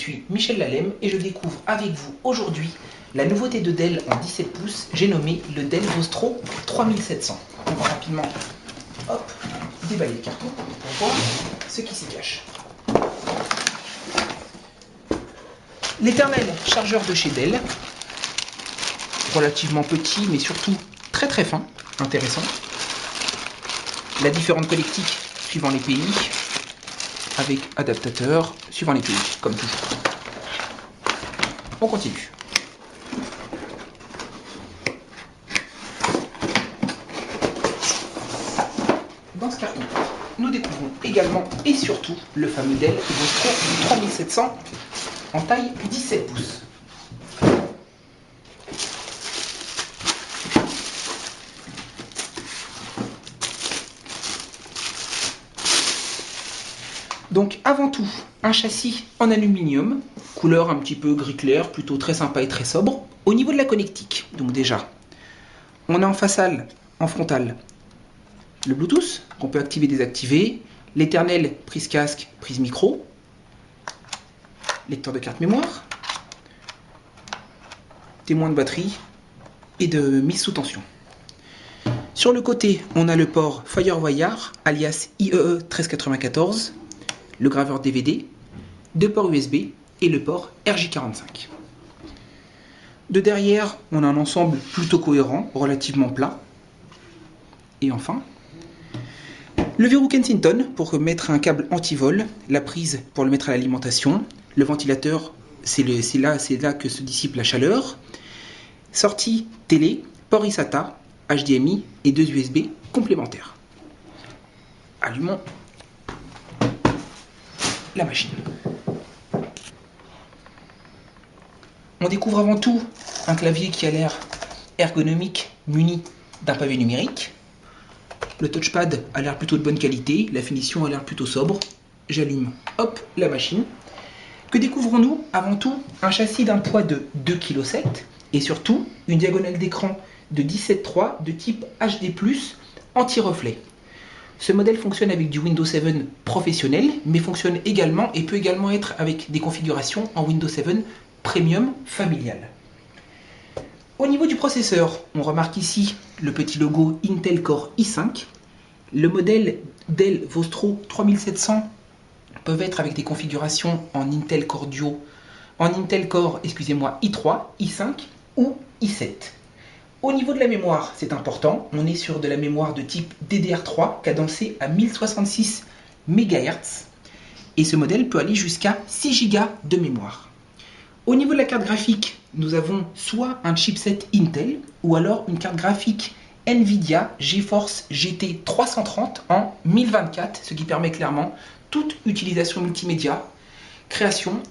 suis Michel Lalem et je découvre avec vous aujourd'hui la nouveauté de Dell en 17 pouces, j'ai nommé le Dell Vostro 3700. On va rapidement déballer le carton pour voir ce qui s'y cache. L'éternel chargeur de chez Dell, relativement petit mais surtout très très fin, intéressant. La différente connectique suivant les pays, avec adaptateur suivant les pays, comme toujours. On continue. Dans ce carton, nous découvrons également et surtout le fameux Dell Vostro 3700 en taille 17 pouces. Donc avant tout, un châssis en aluminium, couleur un petit peu gris clair, plutôt très sympa et très sobre. Au niveau de la connectique, donc déjà, on a en frontale, le Bluetooth, qu'on peut activer et désactiver, l'éternel prise casque, prise micro, lecteur de carte mémoire, témoin de batterie et de mise sous tension. Sur le côté, on a le port FireWire, alias IEE 1394, le graveur DVD, deux ports USB et le port RJ45. De derrière, on a un ensemble plutôt cohérent, relativement plat. Et enfin, le verrou Kensington pour mettre un câble anti-vol, la prise pour le mettre à l'alimentation, le ventilateur, c'est là que se dissipe la chaleur, sortie télé, port eSATA, HDMI et deux USB complémentaires. Allumons la machine. On découvre avant tout un clavier qui a l'air ergonomique, muni d'un pavé numérique. Le touchpad a l'air plutôt de bonne qualité, la finition a l'air plutôt sobre. J'allume, la machine. Que découvrons-nous? Avant tout, un châssis d'un poids de 2,7 kg et surtout une diagonale d'écran de 17,3 de type HD+, anti-reflet. Ce modèle fonctionne avec du Windows 7 professionnel, mais fonctionne également et peut également être avec des configurations en Windows 7 Premium familial. Au niveau du processeur, on remarque ici le petit logo Intel Core i5. Le modèle Dell Vostro 3700 peuvent être avec des configurations en Intel Core Duo, i3, i5 ou i7. Au niveau de la mémoire, c'est important, on est sur de la mémoire de type DDR3 cadencée à 1066 MHz et ce modèle peut aller jusqu'à 6 Go de mémoire. Au niveau de la carte graphique, nous avons soit un chipset Intel ou alors une carte graphique Nvidia GeForce GT 330 en 1024, ce qui permet clairement toute utilisation multimédia, création,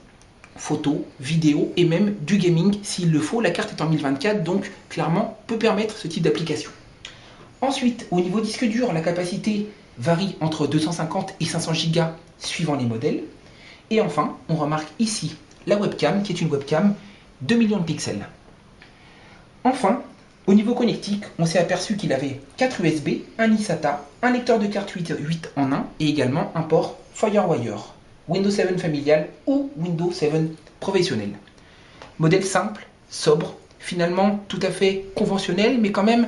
photo, vidéo et même du gaming s'il le faut. La carte est en 1024, donc clairement peut permettre ce type d'application. Ensuite, au niveau disque dur, la capacité varie entre 250 et 500 Go suivant les modèles. Et enfin, on remarque ici la webcam qui est une webcam 2 millions de pixels. Enfin, au niveau connectique, on s'est aperçu qu'il avait 4 USB, un eSATA, un lecteur de carte 8 en 1 et également un port FireWire. Windows 7 familial ou Windows 7 professionnel. Modèle simple, sobre, finalement tout à fait conventionnel, mais quand même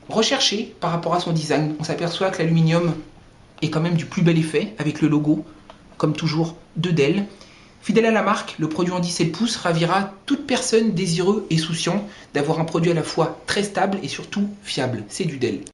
recherché par rapport à son design. On s'aperçoit que l'aluminium est quand même du plus bel effet, avec le logo, comme toujours, de Dell. Fidèle à la marque, le produit en 17 pouces ravira toute personne désireux et souciant d'avoir un produit à la fois très stable et surtout fiable. C'est du Dell.